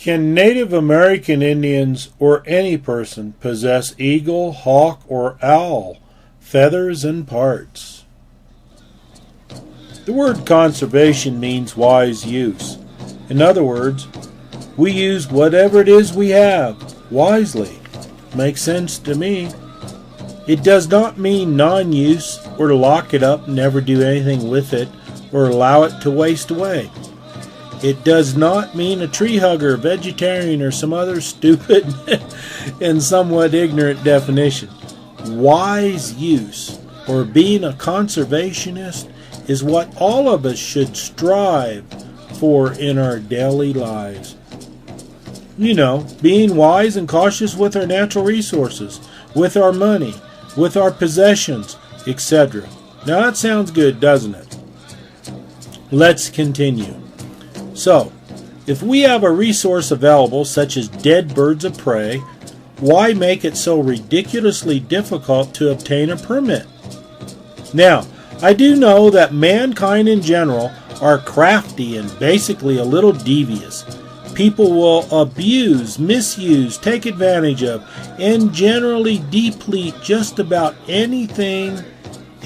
Can Native American Indians or any person possess eagle, hawk, or owl, feathers, and parts? The word conservation means wise use. In other words, we use whatever it is we have wisely. Makes sense to me. It does not mean non-use or to lock it up and never do anything with it or allow it to waste away. It does not mean a tree hugger, vegetarian, or some other stupid and somewhat ignorant definition. Wise use, or being a conservationist, is what all of us should strive for in our daily lives. You know, being wise and cautious with our natural resources, with our money, with our possessions, etc. Now that sounds good, doesn't it? Let's continue. So, if we have a resource available, such as dead birds of prey, why make it so ridiculously difficult to obtain a permit? Now, I do know that mankind in general are crafty and basically a little devious. People will abuse, misuse, take advantage of, and generally deplete just about anything,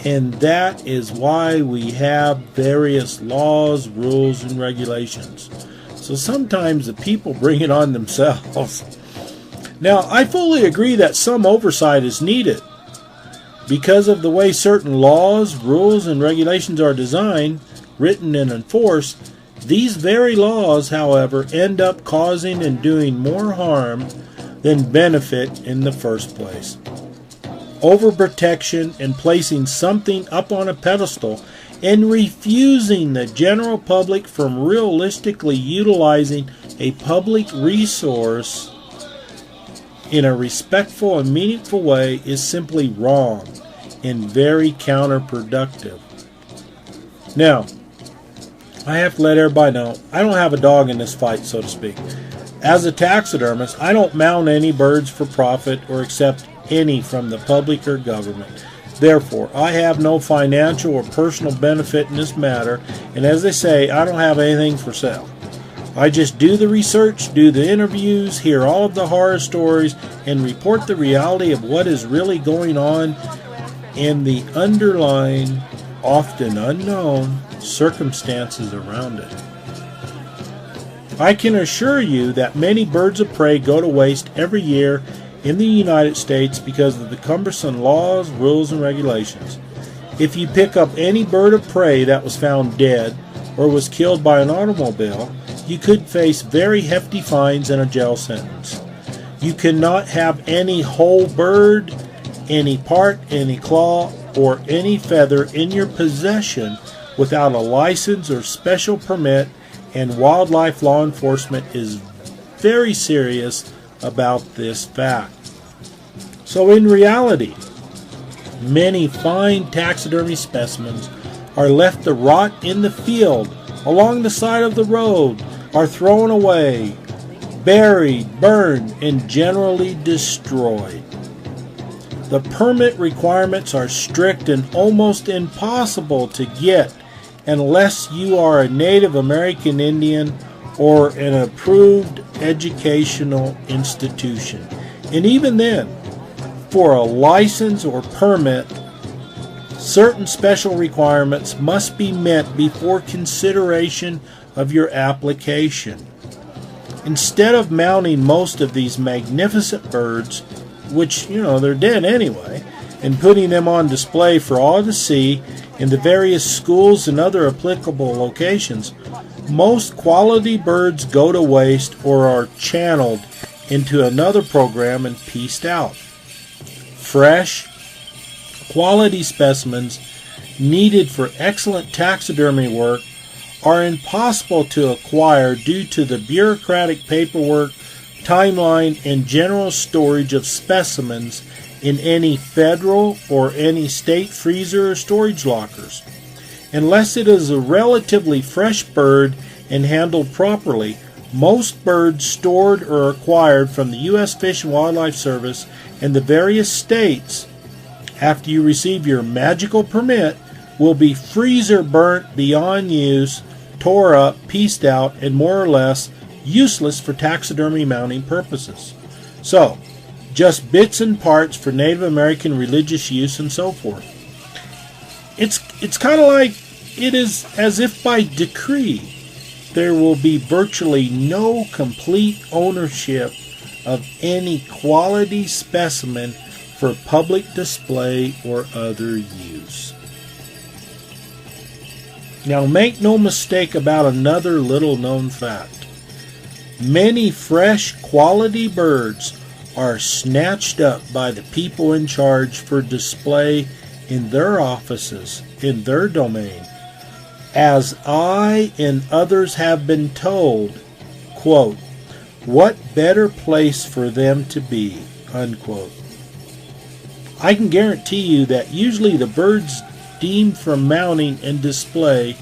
and that is why we have various laws, rules, and regulations. So sometimes the people bring it on themselves. Now, I fully agree that some oversight is needed. Because of the way certain laws, rules, and regulations are designed, written, and enforced, these very laws, however, end up causing and doing more harm than benefit in the first place. Overprotection and placing something up on a pedestal and refusing the general public from realistically utilizing a public resource in a respectful and meaningful way is simply wrong and very counterproductive. Now, I have to let everybody know, I don't have a dog in this fight, so to speak. As a taxidermist, I don't mount any birds for profit or accept any from the public or government. Therefore, I have no financial or personal benefit in this matter, and as they say, I don't have anything for sale. I just do the research, do the interviews, hear all of the horror stories, and report the reality of what is really going on and the underlying, often unknown, circumstances around it. I can assure you that many birds of prey go to waste every year in the United States because of the cumbersome laws, rules, and regulations. If you pick up any bird of prey that was found dead or was killed by an automobile, you could face very hefty fines and a jail sentence. You cannot have any whole bird, any part, any claw, or any feather in your possession without a license or special permit, and wildlife law enforcement is very serious about this fact. So in reality, many fine taxidermy specimens are left to rot in the field, along the side of the road, are thrown away, buried, burned, and generally destroyed. The permit requirements are strict and almost impossible to get unless you are a Native American Indian or an approved educational institution. And even then, for a license or permit, certain special requirements must be met before consideration of your application. Instead of mounting most of these magnificent birds, which, they're dead anyway, and putting them on display for all to see in the various schools and other applicable locations, most quality birds go to waste or are channeled into another program and pieced out. Fresh, quality specimens needed for excellent taxidermy work are impossible to acquire due to the bureaucratic paperwork, timeline, and general storage of specimens in any federal or any state freezer or storage lockers. Unless it is a relatively fresh bird and handled properly, most birds stored or acquired from the U.S. Fish and Wildlife Service and the various states after you receive your magical permit will be freezer burnt beyond use, tore up, pieced out, and more or less useless for taxidermy mounting purposes. So, just bits and parts for Native American religious use and so forth. It's kind of like it is as if by decree there will be virtually no complete ownership of any quality specimen for public display or other use. Now, make no mistake about another little known fact. Many fresh quality birds are snatched up by the people in charge for display in their offices, in their domain, as I and others have been told, quote, what better place for them to be, unquote. I can guarantee you that usually the birds deemed for mounting and display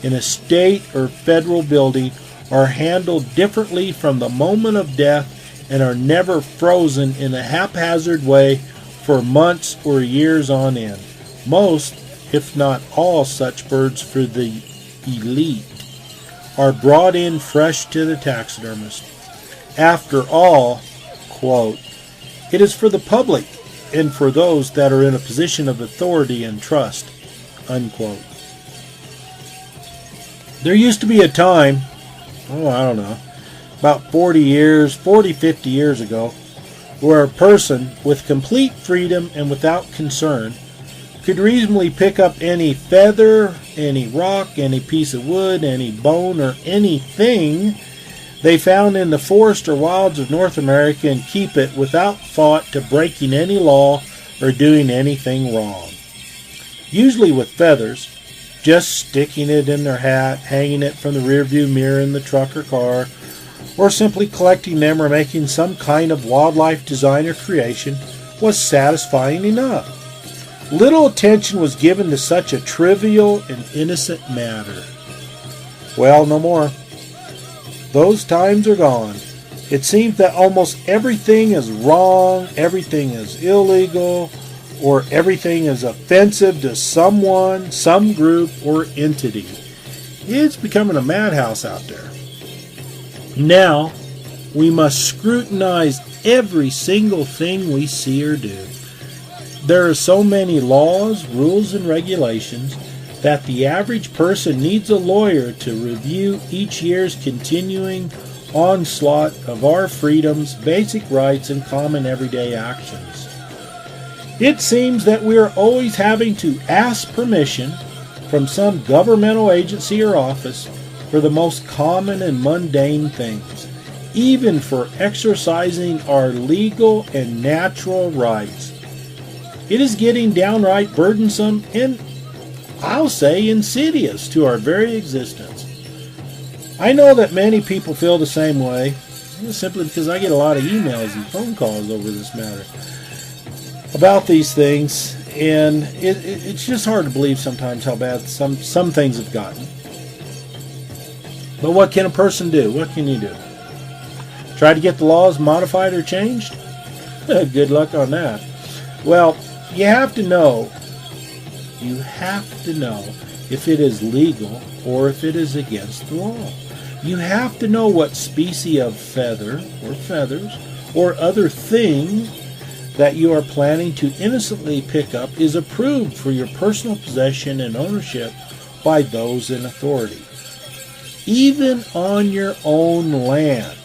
in a state or federal building are handled differently from the moment of death and are never frozen in a haphazard way for months or years on end. Most, if not all, such birds for the elite are brought in fresh to the taxidermist. After all, quote, it is for the public and for those that are in a position of authority and trust, unquote. There used to be a time, about 50 years ago, where a person with complete freedom and without concern could reasonably pick up any feather, any rock, any piece of wood, any bone, or anything they found in the forest or wilds of North America and keep it without thought to breaking any law or doing anything wrong. Usually with feathers, just sticking it in their hat, hanging it from the rearview mirror in the truck or car, or simply collecting them or making some kind of wildlife design or creation was satisfying enough. Little attention was given to such a trivial and innocent matter. Well, no more. Those times are gone. It seems that almost everything is wrong, everything is illegal, or everything is offensive to someone, some group, or entity. It's becoming a madhouse out there. Now, we must scrutinize every single thing we see or do. There are so many laws, rules, and regulations that the average person needs a lawyer to review each year's continuing onslaught of our freedoms, basic rights, and common everyday actions. It seems that we are always having to ask permission from some governmental agency or office for the most common and mundane things, even for exercising our legal and natural rights. It is getting downright burdensome and, I'll say, insidious to our very existence. I know that many people feel the same way, simply because I get a lot of emails and phone calls over this matter about these things, and it's just hard to believe sometimes how bad some things have gotten. But what can a person do? What can you do? Try to get the laws modified or changed? Good luck on that. Well, you have to know if it is legal or if it is against the law. You have to know what species of feather or feathers or other thing that you are planning to innocently pick up is approved for your personal possession and ownership by those in authority. Even on your own land,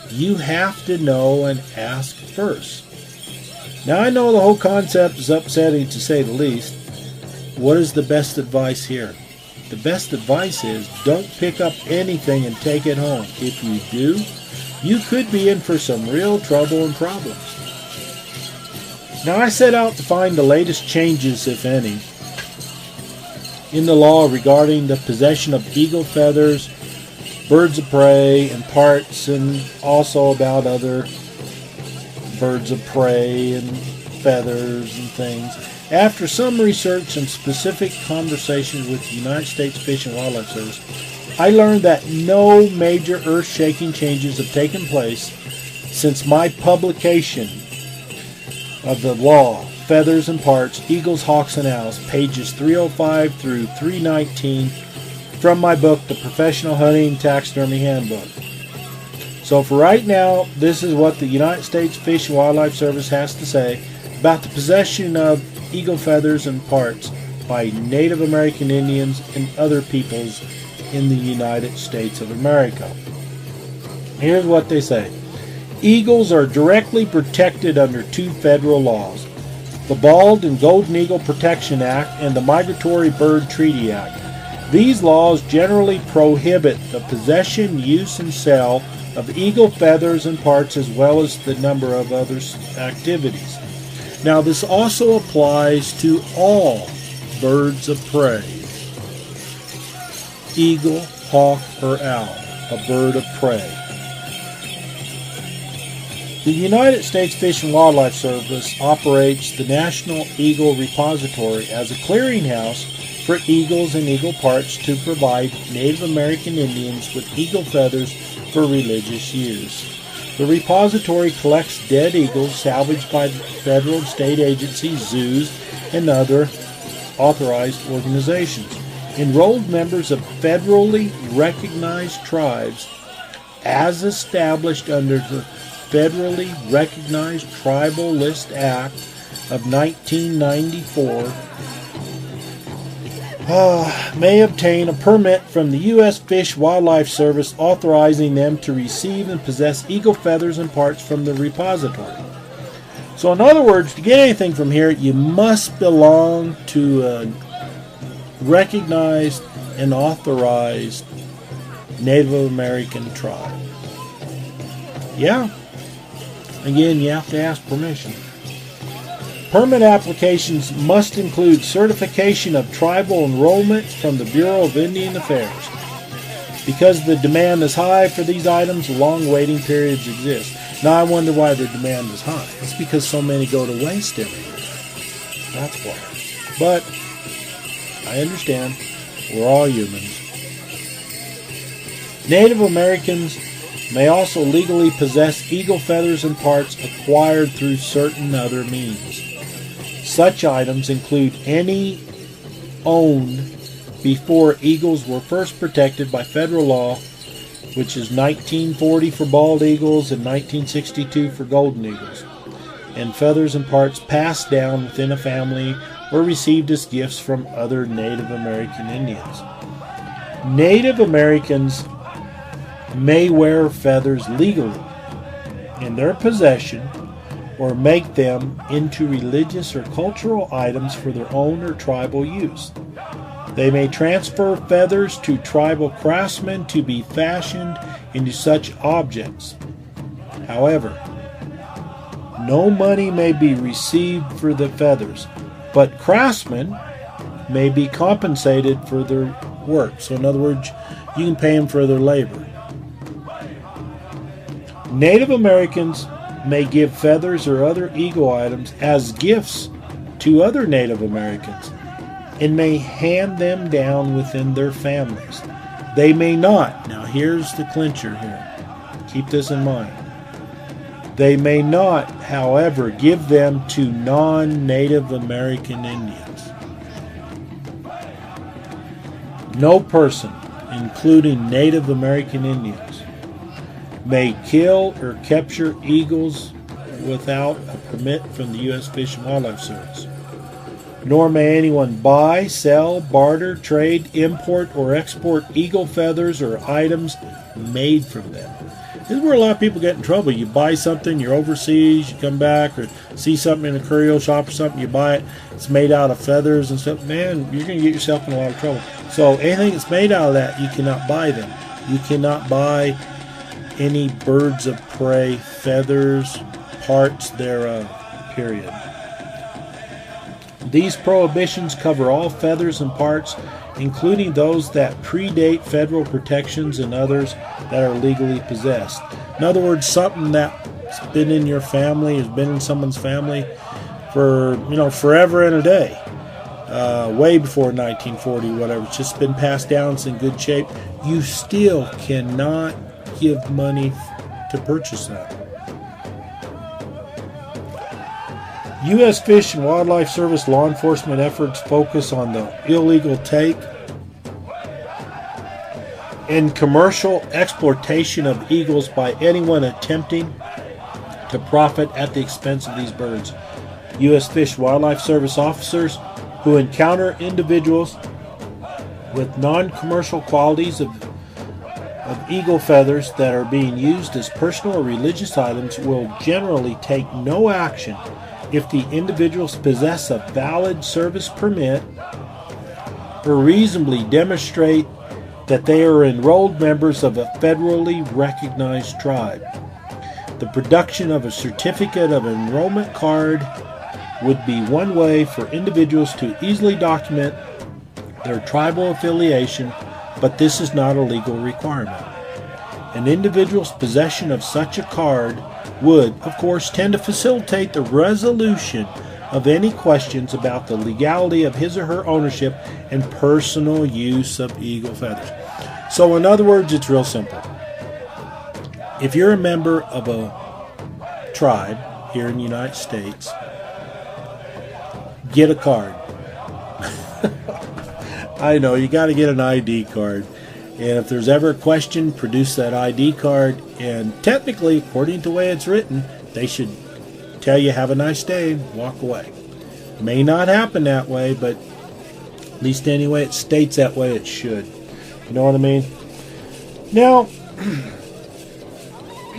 you have to know and ask first. Now, I know the whole concept is upsetting to say the least. What is the best advice here? The best advice is don't pick up anything and take it home. If you do, you could be in for some real trouble and problems. Now, I set out to find the latest changes, if any, in the law regarding the possession of eagle feathers, birds of prey, and parts, and also about other birds of prey and feathers and things. After some research and specific conversations with the United States Fish and Wildlife Service, I learned that no major earth-shaking changes have taken place since my publication of the law, Feathers and Parts, Eagles, Hawks, and Owls, pages 305 through 319 from my book, The Professional Hunting Taxidermy Handbook. So for right now, this is what the United States Fish and Wildlife Service has to say about the possession of eagle feathers and parts by Native American Indians and other peoples in the United States of America. Here's what they say. Eagles are directly protected under two federal laws, the Bald and Golden Eagle Protection Act and the Migratory Bird Treaty Act. These laws generally prohibit the possession, use, and sale of eagle feathers and parts, as well as the number of other activities. Now, this also applies to all birds of prey. Eagle, hawk, or owl, a bird of prey. The United States Fish and Wildlife Service operates the National Eagle Repository as a clearinghouse for eagles and eagle parts to provide Native American Indians with eagle feathers for religious use. The repository collects dead eagles salvaged by federal and state agencies, zoos, and other authorized organizations. Enrolled members of federally recognized tribes, as established under the Federally Recognized Tribal List Act of 1994, may obtain a permit from the U.S. Fish and Wildlife Service authorizing them to receive and possess eagle feathers and parts from the repository. So in other words, to get anything from here, you must belong to a recognized and authorized Native American tribe. Yeah. Again, you have to ask permission. Permit applications must include certification of tribal enrollment from the Bureau of Indian Affairs. Because the demand is high for these items, long waiting periods exist. Now I wonder why the demand is high. It's because so many go to waste every year. That's why. But I understand. We're all humans. Native Americans may also legally possess eagle feathers and parts acquired through certain other means. Such items include any owned before eagles were first protected by federal law, which is 1940 for bald eagles and 1962 for golden eagles, and feathers and parts passed down within a family or received as gifts from other Native American Indians. Native Americans may wear feathers legally in their possession or make them into religious or cultural items for their own or tribal use. They may transfer feathers to tribal craftsmen to be fashioned into such objects. However, no money may be received for the feathers, but craftsmen may be compensated for their work. So in other words, you can pay them for their labor. Native Americans may give feathers or other eagle items as gifts to other Native Americans and may hand them down within their families. They may not. Now here's the clincher here. Keep this in mind. They may not, however, give them to non-Native American Indians. No person, including Native American Indians, may kill or capture eagles without a permit from the U.S. Fish and Wildlife Service. Nor may anyone buy, sell, barter, trade, import, or export eagle feathers or items made from them. This is where a lot of people get in trouble. You buy something, you're overseas, you come back, or see something in a curio shop or something, you buy it, it's made out of feathers and stuff. Man, you're going to get yourself in a lot of trouble. So anything that's made out of that, you cannot buy them. You cannot buy any birds of prey, feathers, parts thereof, period. These prohibitions cover all feathers and parts, including those that predate federal protections and others that are legally possessed. In other words, something that's been in your family, has been in someone's family for, forever and a day. Way before 1940, whatever. It's just been passed down, it's in good shape. You still cannot give money to purchase that. U.S. Fish and Wildlife Service law enforcement efforts focus on the illegal take and commercial exploitation of eagles by anyone attempting to profit at the expense of these birds. U.S. Fish and Wildlife Service officers who encounter individuals with non-commercial qualities of eagle feathers that are being used as personal or religious items will generally take no action if the individuals possess a valid service permit or reasonably demonstrate that they are enrolled members of a federally recognized tribe. The production of a certificate of enrollment card would be one way for individuals to easily document their tribal affiliation, but this is not a legal requirement. An individual's possession of such a card would, of course, tend to facilitate the resolution of any questions about the legality of his or her ownership and personal use of eagle feathers. So in other words, it's real simple. If you're a member of a tribe here in the United States, get a card. I know, you got to get an ID card. And if there's ever a question, produce that ID card. And technically, according to the way it's written, they should tell you, have a nice day, walk away. May not happen that way, but at least anyway, it states that way it should. You know what I mean? Now,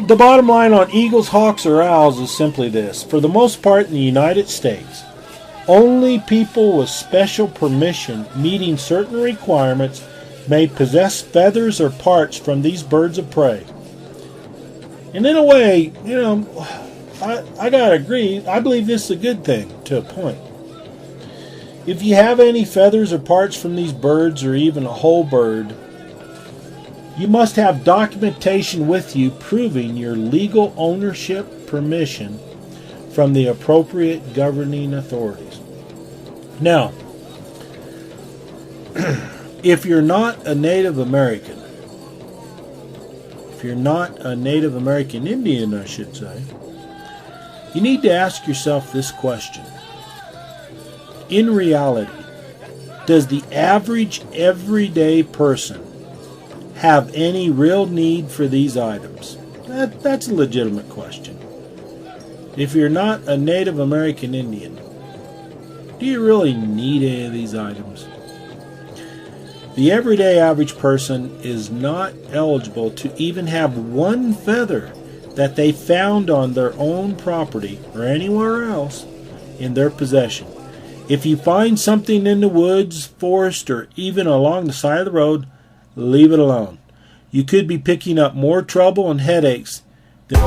the bottom line on eagles, hawks, or owls is simply this. For the most part in the United States, only people with special permission meeting certain requirements may possess feathers or parts from these birds of prey. And in a way, you know, I gotta agree, I believe this is a good thing to a point. If you have any feathers or parts from these birds, or even a whole bird, you must have documentation with you proving your legal ownership permission from the appropriate governing authorities. Now, if you're not a Native American, if you're not a Native American Indian, I should say, you need to ask yourself this question. In reality, does the average everyday person have any real need for these items? That's a legitimate question. If you're not a Native American Indian, do you really need any of these items? The everyday average person is not eligible to even have one feather that they found on their own property or anywhere else in their possession. If you find something in the woods, forest, or even along the side of the road, leave it alone. You could be picking up more trouble and headaches than